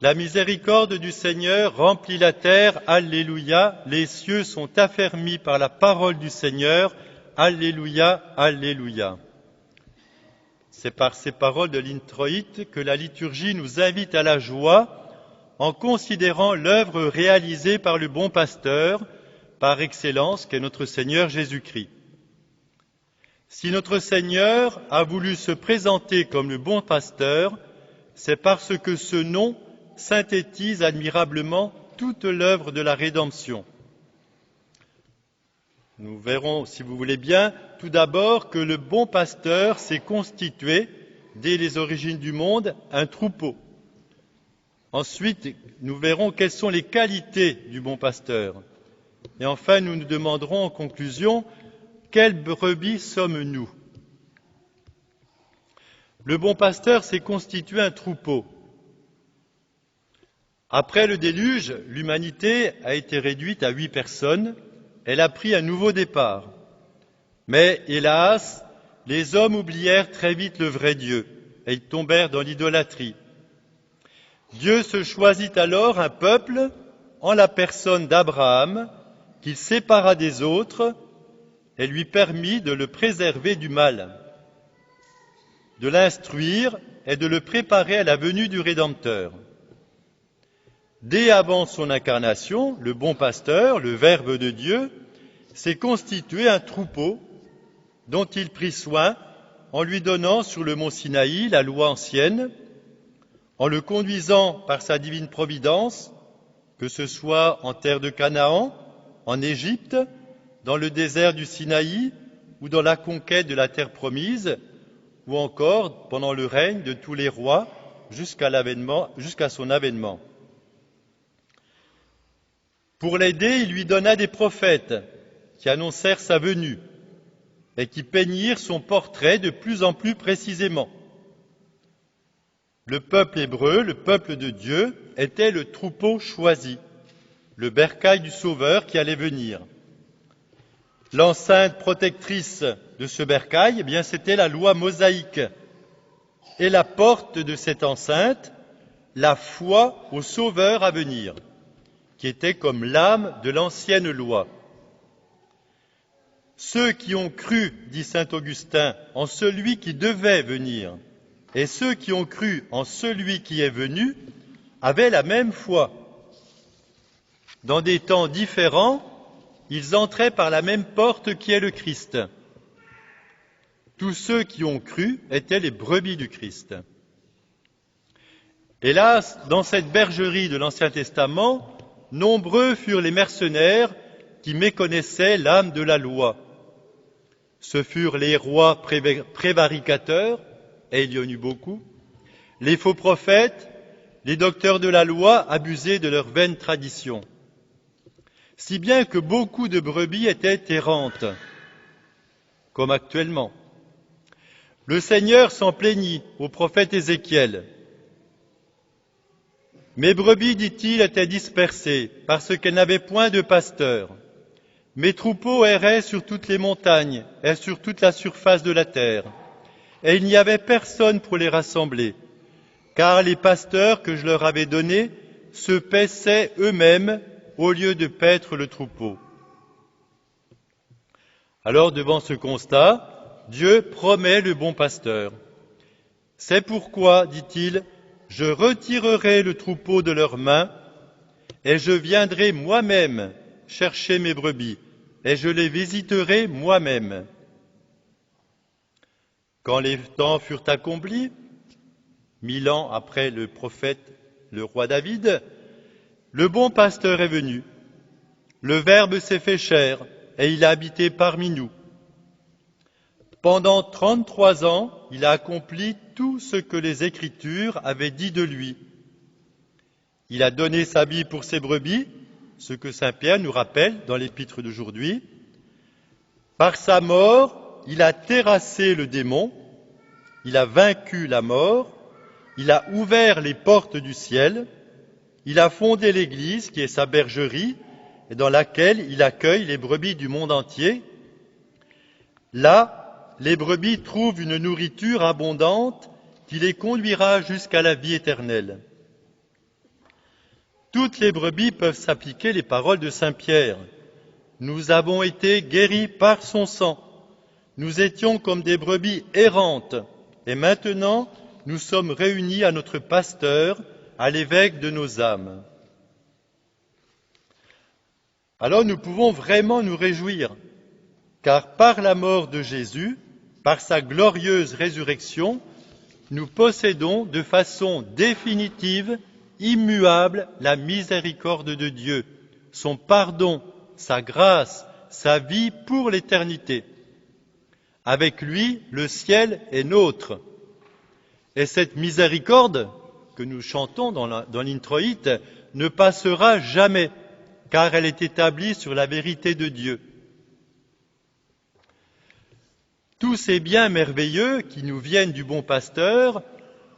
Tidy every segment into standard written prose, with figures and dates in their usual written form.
La miséricorde du Seigneur remplit la terre, Alléluia. Les cieux sont affermis par la parole du Seigneur, Alléluia, Alléluia. C'est par ces paroles de l'introïte que la liturgie nous invite à la joie en considérant l'œuvre réalisée par le bon pasteur, par excellence, qu'est notre Seigneur Jésus-Christ. Si notre Seigneur a voulu se présenter comme le bon pasteur, c'est parce que ce nom synthétise admirablement toute l'œuvre de la rédemption. Nous verrons, si vous voulez bien, tout d'abord que le bon pasteur s'est constitué, dès les origines du monde, un troupeau. Ensuite, nous verrons quelles sont les qualités du bon pasteur. Et enfin, nous nous demanderons en conclusion, quelles brebis sommes-nous ? Le bon pasteur s'est constitué un troupeau. Après le déluge, l'humanité a été réduite à 8 personnes. Elle a pris un nouveau départ. Mais, hélas, les hommes oublièrent très vite le vrai Dieu et ils tombèrent dans l'idolâtrie. Dieu se choisit alors un peuple en la personne d'Abraham qu'il sépara des autres et lui permit de le préserver du mal, de l'instruire et de le préparer à la venue du Rédempteur. Dès avant son incarnation, le bon pasteur, le Verbe de Dieu, s'est constitué un troupeau dont il prit soin en lui donnant sur le mont Sinaï la loi ancienne, en le conduisant par sa divine providence, que ce soit en terre de Canaan, en Égypte, dans le désert du Sinaï ou dans la conquête de la terre promise, ou encore pendant le règne de tous les rois jusqu'à son avènement. Pour l'aider, il lui donna des prophètes qui annoncèrent sa venue et qui peignirent son portrait de plus en plus précisément. Le peuple hébreu, le peuple de Dieu, était le troupeau choisi, le bercail du Sauveur qui allait venir. L'enceinte protectrice de ce bercail, c'était la loi mosaïque. Et la porte de cette enceinte, la foi au Sauveur à venir, qui était comme l'âme de l'ancienne loi. Ceux qui ont cru, dit saint Augustin, en celui qui devait venir, et ceux qui ont cru en celui qui est venu, avaient la même foi. Dans des temps différents, ils entraient par la même porte qui est le Christ. Tous ceux qui ont cru étaient les brebis du Christ. Hélas, dans cette bergerie de l'Ancien Testament, nombreux furent les mercenaires qui méconnaissaient l'âme de la loi. Ce furent les rois prévaricateurs, et il y en eut beaucoup, les faux prophètes, les docteurs de la loi abusés de leur vaine tradition. Si bien que beaucoup de brebis étaient errantes, comme actuellement. Le Seigneur s'en plaignit au prophète Ézéchiel. Mes brebis, dit-il, étaient dispersées parce qu'elles n'avaient point de pasteur. Mes troupeaux erraient sur toutes les montagnes et sur toute la surface de la terre, et il n'y avait personne pour les rassembler, car les pasteurs que je leur avais donnés se paissaient eux-mêmes au lieu de paître le troupeau. Alors, devant ce constat, Dieu promet le bon pasteur. C'est pourquoi, dit-il, je retirerai le troupeau de leurs mains et je viendrai moi-même chercher mes brebis et je les visiterai moi-même. Quand les temps furent accomplis, 1000 ans après le prophète, le roi David, le bon pasteur est venu. Le Verbe s'est fait chair et il a habité parmi nous. Pendant 33 ans, il a accompli tout ce que les Écritures avaient dit de lui. Il a donné sa vie pour ses brebis, ce que saint Pierre nous rappelle dans l'épître d'aujourd'hui. Par sa mort, il a terrassé le démon, il a vaincu la mort, il a ouvert les portes du ciel, il a fondé l'Église, qui est sa bergerie, et dans laquelle il accueille les brebis du monde entier. Là, les brebis trouvent une nourriture abondante qui les conduira jusqu'à la vie éternelle. Toutes les brebis peuvent s'appliquer les paroles de saint Pierre. Nous avons été guéris par son sang. Nous étions comme des brebis errantes, et maintenant nous sommes réunis à notre pasteur, à l'évêque de nos âmes. Alors nous pouvons vraiment nous réjouir, car par la mort de Jésus, par sa glorieuse résurrection, nous possédons de façon définitive, immuable, la miséricorde de Dieu, son pardon, sa grâce, sa vie pour l'éternité. Avec lui, le ciel est nôtre. Et cette miséricorde que nous chantons dans l'introïte ne passera jamais, car elle est établie sur la vérité de Dieu. Tous ces biens merveilleux qui nous viennent du bon pasteur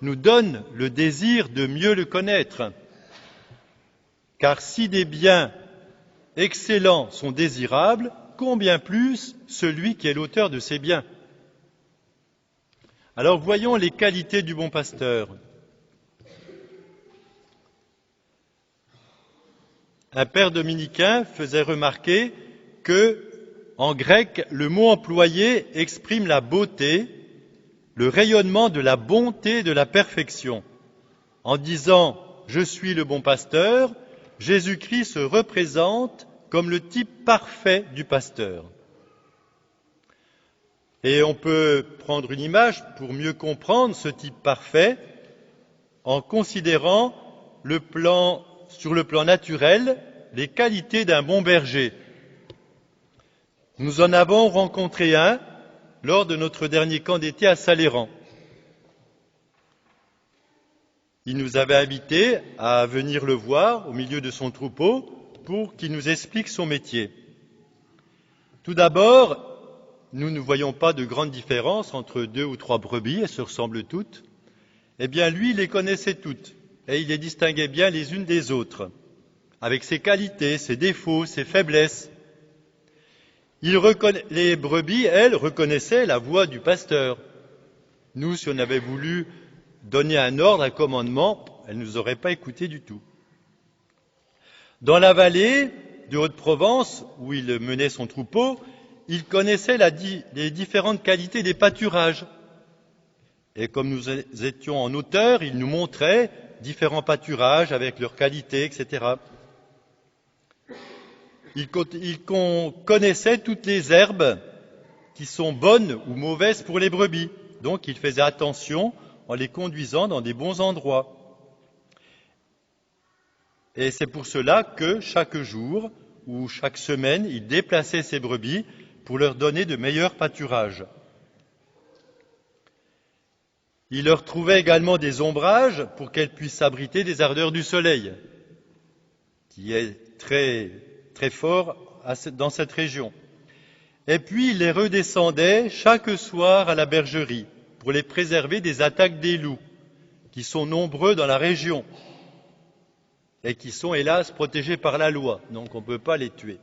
nous donnent le désir de mieux le connaître. Car si des biens excellents sont désirables, combien plus celui qui est l'auteur de ces biens. Alors voyons les qualités du bon pasteur. Un père dominicain faisait remarquer que, en grec, le mot employé exprime la beauté, le rayonnement de la bonté, de la perfection. En disant « Je suis le bon pasteur », Jésus-Christ se représente comme le type parfait du pasteur. Et on peut prendre une image pour mieux comprendre ce type parfait en considérant sur le plan naturel les qualités d'un bon berger. Nous en avons rencontré un lors de notre dernier camp d'été à Saléran. Il nous avait invités à venir le voir au milieu de son troupeau pour qu'il nous explique son métier. Tout d'abord, nous ne voyons pas de grande différence entre 2 ou 3 brebis, elles se ressemblent toutes. Eh bien, lui, il les connaissait toutes et il les distinguait bien les unes des autres, avec ses qualités, ses défauts, ses faiblesses. Les brebis, elles, reconnaissaient la voix du pasteur. Nous, si on avait voulu donner un ordre, un commandement, elles ne nous auraient pas écoutés du tout. Dans la vallée de Haute-Provence, où il menait son troupeau, il connaissait les différentes qualités des pâturages. Et comme nous étions en hauteur, il nous montrait différents pâturages avec leurs qualités, etc. Il connaissait toutes les herbes qui sont bonnes ou mauvaises pour les brebis. Donc il faisait attention en les conduisant dans des bons endroits. Et c'est pour cela que chaque jour ou chaque semaine, il déplaçait ses brebis pour leur donner de meilleurs pâturages. Il leur trouvait également des ombrages pour qu'elles puissent s'abriter des ardeurs du soleil, qui est très, très fort dans cette région. Et puis il les redescendait chaque soir à la bergerie pour les préserver des attaques des loups, qui sont nombreux dans la région et qui sont hélas protégés par la loi, donc on ne peut pas les tuer.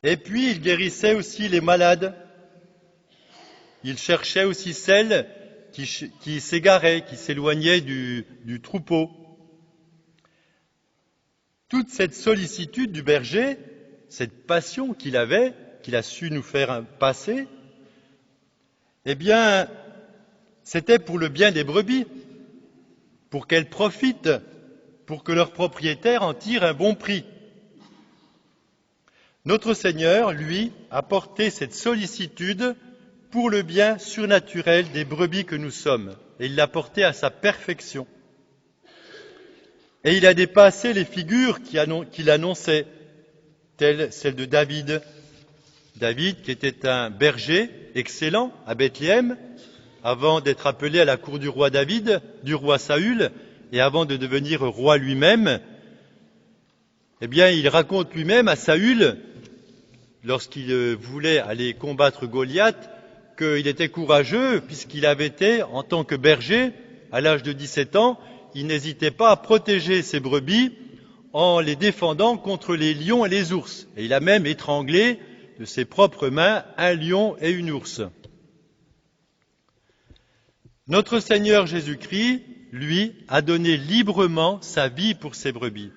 Et puis il guérissait aussi les malades. Il cherchait aussi celles qui s'égaraient, qui s'éloignaient du troupeau. Toute cette sollicitude du berger, cette passion qu'il avait, qu'il a su nous faire passer, eh bien, c'était pour le bien des brebis, pour qu'elles profitent, pour que leur propriétaire en tire un bon prix. Notre Seigneur, lui, a porté cette sollicitude pour le bien surnaturel des brebis que nous sommes, et il l'a porté à sa perfection. Et il a dépassé les figures qu'il annonçait, telles celles de David. David, qui était un berger excellent à Bethléem, avant d'être appelé à la cour du roi David, du roi Saül, et avant de devenir roi lui-même, eh bien, il raconte lui-même à Saül, lorsqu'il voulait aller combattre Goliath, qu'il était courageux, puisqu'il avait été, en tant que berger, à l'âge de 17 ans, il n'hésitait pas à protéger ses brebis en les défendant contre les lions et les ours. Et il a même étranglé de ses propres mains un lion et une ours. Notre Seigneur Jésus-Christ lui, a donné librement sa vie pour ses brebis.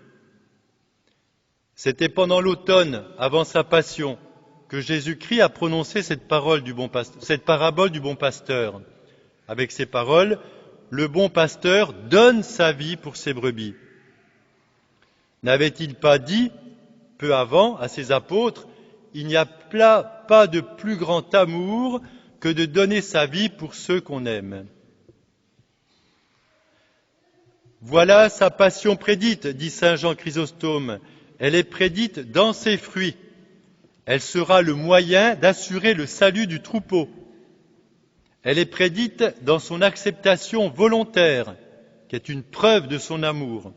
C'était pendant l'automne, avant sa passion, que Jésus-Christ a prononcé cette parabole du bon pasteur. Avec ces paroles, le bon pasteur donne sa vie pour ses brebis. N'avait-il pas dit, peu avant, à ses apôtres, « Il n'y a pas de plus grand amour que de donner sa vie pour ceux qu'on aime ». Voilà sa passion prédite, dit saint Jean Chrysostome. Elle est prédite dans ses fruits. Elle sera le moyen d'assurer le salut du troupeau. Elle est prédite dans son acceptation volontaire, qui est une preuve de son amour.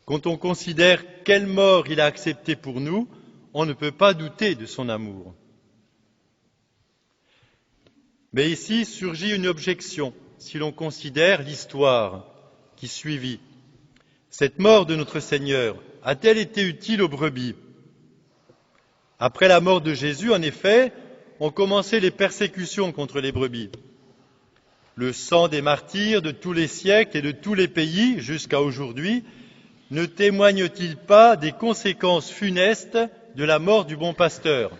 Quand on considère quelle mort il a acceptée pour nous, on ne peut pas douter de son amour. Mais ici surgit une objection, si l'on considère l'histoire qui suivit. Cette mort de notre Seigneur a-t-elle été utile aux brebis ? Après la mort de Jésus, en effet, ont commencé les persécutions contre les brebis. Le sang des martyrs de tous les siècles et de tous les pays jusqu'à aujourd'hui ne témoigne-t-il pas des conséquences funestes de la mort du bon pasteur ?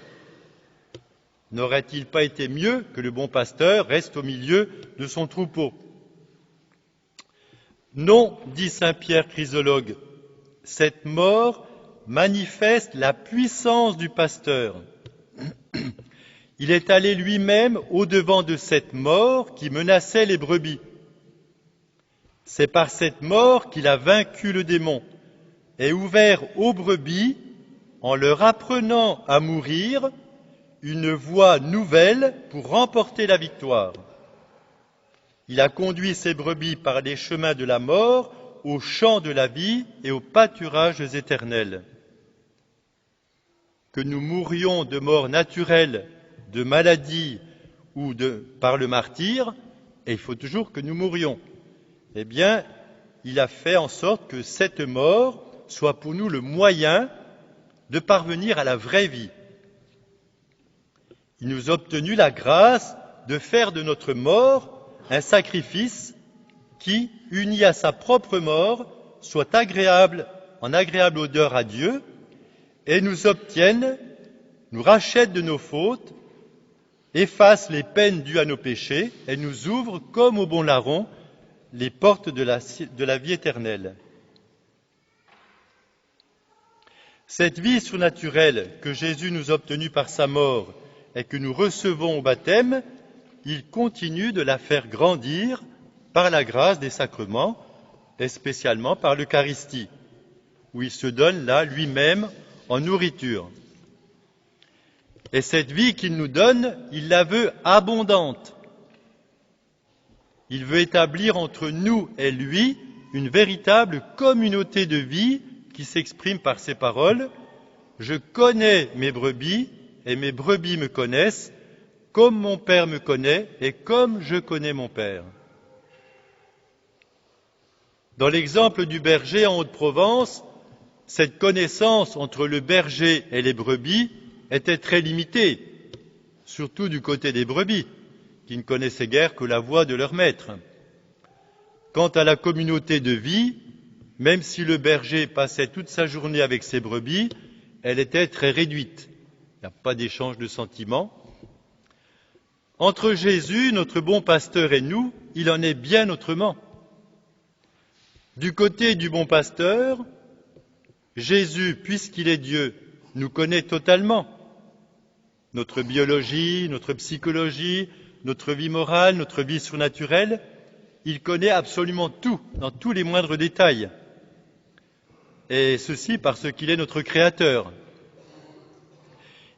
N'aurait-il pas été mieux que le bon pasteur reste au milieu de son troupeau ? Non, dit saint Pierre Chrysologue, cette mort manifeste la puissance du pasteur. Il est allé lui-même au-devant de cette mort qui menaçait les brebis. C'est par cette mort qu'il a vaincu le démon et ouvert aux brebis, en leur apprenant à mourir, une voie nouvelle pour remporter la victoire. Il a conduit ses brebis par les chemins de la mort, au champ de la vie et aux pâturages éternels. Que nous mourions de mort naturelle, de maladie ou par le martyre, et il faut toujours que nous mourions. Eh bien, il a fait en sorte que cette mort soit pour nous le moyen de parvenir à la vraie vie. Il nous a obtenu la grâce de faire de notre mort un sacrifice qui, uni à sa propre mort, soit agréable, en agréable odeur à Dieu, et nous obtienne, nous rachète de nos fautes, efface les peines dues à nos péchés, et nous ouvre, comme au bon larron, les portes de la vie éternelle. Cette vie surnaturelle que Jésus nous a obtenue par sa mort et que nous recevons au baptême, il continue de la faire grandir par la grâce des sacrements, et spécialement par l'Eucharistie, où il se donne là lui-même en nourriture. Et cette vie qu'il nous donne, il la veut abondante. Il veut établir entre nous et lui une véritable communauté de vie qui s'exprime par ces paroles. Je connais mes brebis et mes brebis me connaissent, comme mon Père me connaît et comme je connais mon Père. Dans l'exemple du berger en Haute-Provence, cette connaissance entre le berger et les brebis était très limitée, surtout du côté des brebis, qui ne connaissaient guère que la voix de leur maître. Quant à la communauté de vie, même si le berger passait toute sa journée avec ses brebis, elle était très réduite. Il n'y a pas d'échange de sentiments. Entre Jésus, notre bon pasteur, et nous, il en est bien autrement. Du côté du bon pasteur, Jésus, puisqu'il est Dieu, nous connaît totalement. Notre biologie, notre psychologie, notre vie morale, notre vie surnaturelle, il connaît absolument tout, dans tous les moindres détails. Et ceci parce qu'il est notre Créateur.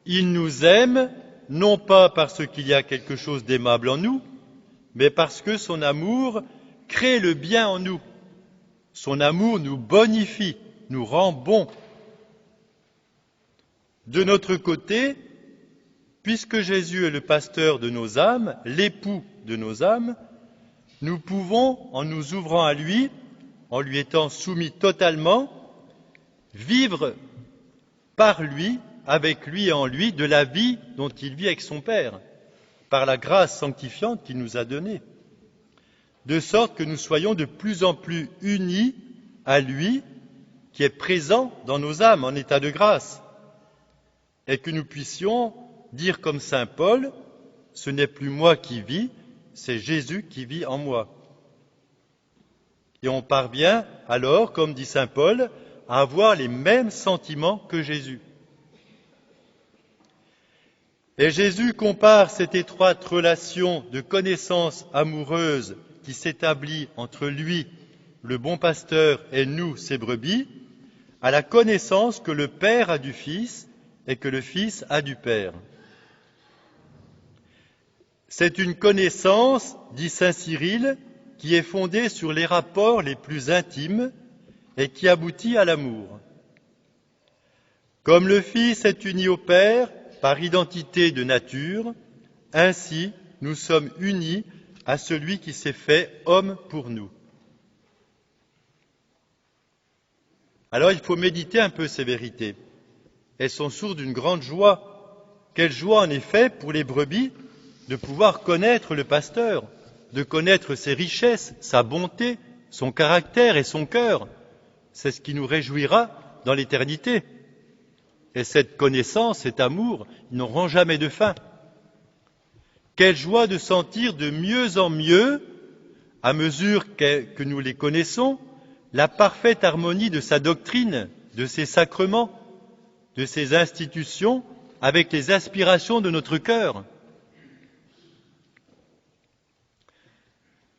Il nous aime, non pas parce qu'il y a quelque chose d'aimable en nous, mais parce que son amour crée le bien en nous. Son amour nous bonifie, nous rend bons. De notre côté, puisque Jésus est le pasteur de nos âmes, l'époux de nos âmes, nous pouvons, en nous ouvrant à lui, en lui étant soumis totalement, vivre par lui, avec lui et en lui, de la vie dont il vit avec son Père, par la grâce sanctifiante qu'il nous a donnée. de sorte que nous soyons de plus en plus unis à lui, qui est présent dans nos âmes en état de grâce, et que nous puissions dire comme saint Paul, « Ce n'est plus moi qui vis, c'est Jésus qui vit en moi ». Et on parvient alors, comme dit saint Paul, à avoir les mêmes sentiments que Jésus. Et Jésus compare cette étroite relation de connaissance amoureuse qui s'établit entre lui, le bon pasteur, et nous, ses brebis, à la connaissance que le Père a du Fils et que le Fils a du Père. C'est une connaissance, dit saint Cyril, qui est fondée sur les rapports les plus intimes et qui aboutit à l'amour. Comme le Fils est uni au Père par identité de nature, ainsi nous sommes unis à celui qui s'est fait homme pour nous. Alors il faut méditer un peu ces vérités. Elles sont sources d'une grande joie. Quelle joie en effet pour les brebis de pouvoir connaître le pasteur, de connaître ses richesses, sa bonté, son caractère et son cœur. C'est ce qui nous réjouira dans l'éternité. Et cette connaissance, cet amour, ils n'auront jamais de fin. Quelle joie de sentir de mieux en mieux, à mesure que nous les connaissons, la parfaite harmonie de sa doctrine, de ses sacrements, de ses institutions, avec les aspirations de notre cœur.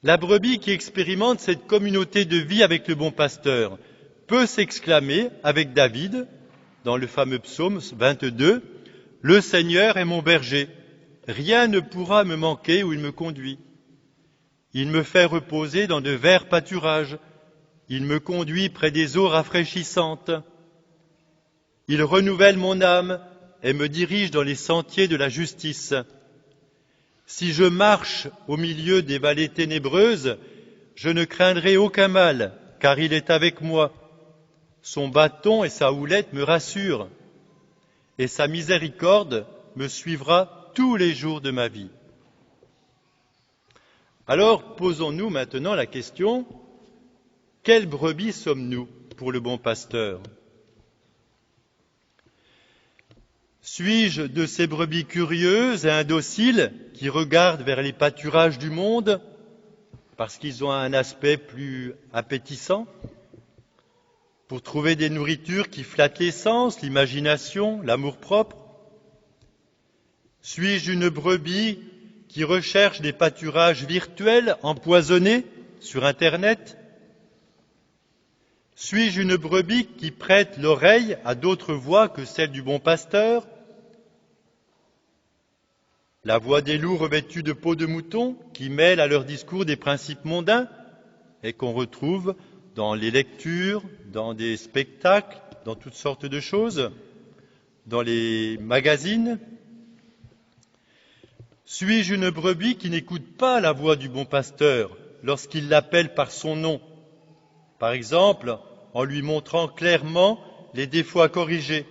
La brebis qui expérimente cette communauté de vie avec le bon pasteur peut s'exclamer avec David, dans le fameux psaume 22, « Le Seigneur est mon berger, rien ne pourra me manquer où il me conduit. Il me fait reposer dans de verts pâturages, il me conduit près des eaux rafraîchissantes. Il renouvelle mon âme et me dirige dans les sentiers de la justice. Si je marche au milieu des vallées ténébreuses, je ne craindrai aucun mal, car il est avec moi. Son bâton et sa houlette me rassurent, et sa miséricorde me suivra tous les jours de ma vie. » Alors, posons-nous maintenant la question, quelles brebis sommes-nous pour le bon pasteur ? Suis-je de ces brebis curieuses et indociles qui regardent vers les pâturages du monde parce qu'ils ont un aspect plus appétissant, pour trouver des nourritures qui flattent les sens, l'imagination, l'amour-propre? Suis-je une brebis qui recherche des pâturages virtuels empoisonnés sur Internet? Suis-je une brebis qui prête l'oreille à d'autres voix que celle du bon pasteur? La voix des loups revêtus de peau de mouton qui mêlent à leur discours des principes mondains et qu'on retrouve dans les lectures, dans des spectacles, dans toutes sortes de choses, dans les magazines. Suis-je une brebis qui n'écoute pas la voix du bon pasteur lorsqu'il l'appelle par son nom, par exemple en lui montrant clairement les défauts à corriger,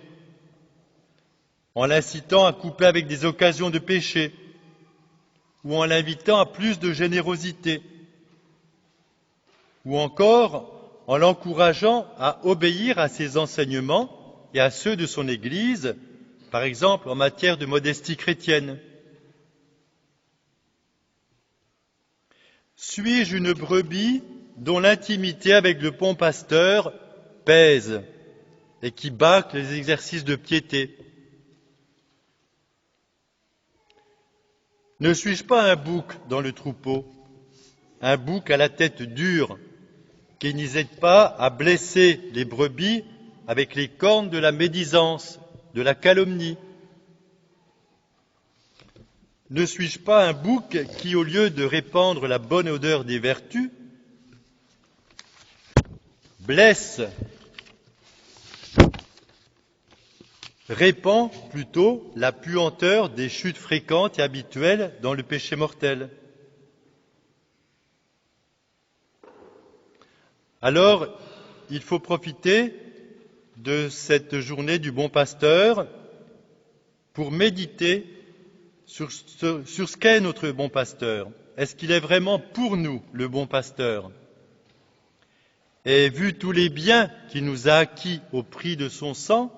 en l'incitant à couper avec des occasions de péché, ou en l'invitant à plus de générosité, ou encore en l'encourageant à obéir à ses enseignements et à ceux de son Église, par exemple en matière de modestie chrétienne. Suis-je une brebis dont l'intimité avec le bon pasteur pèse et qui bâcle les exercices de piété? Ne suis-je pas un bouc dans le troupeau, un bouc à la tête dure, qui n'hésite pas à blesser les brebis avec les cornes de la médisance, de la calomnie? Ne suis-je pas un bouc qui, au lieu de répandre la bonne odeur des vertus, blesse, répand plutôt la puanteur des chutes fréquentes et habituelles dans le péché mortel? Alors, il faut profiter de cette journée du bon pasteur pour méditer sur ce qu'est notre bon pasteur. est-ce qu'il est vraiment pour nous le bon pasteur? Et vu tous les biens qu'il nous a acquis au prix de son sang,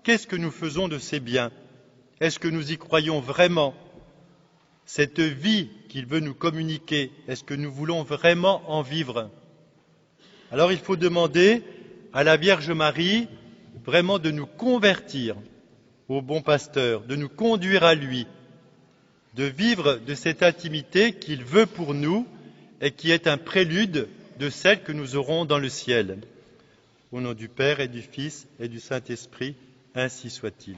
qu'est-ce que nous faisons de ces biens? Est-ce que nous y croyons vraiment? Cette vie qu'il veut nous communiquer, est-ce que nous voulons vraiment en vivre? Alors il faut demander à la Vierge Marie vraiment de nous convertir au bon pasteur, de nous conduire à lui, de vivre de cette intimité qu'il veut pour nous et qui est un prélude de celle que nous aurons dans le ciel. Au nom du Père et du Fils et du Saint-Esprit, ainsi soit-il.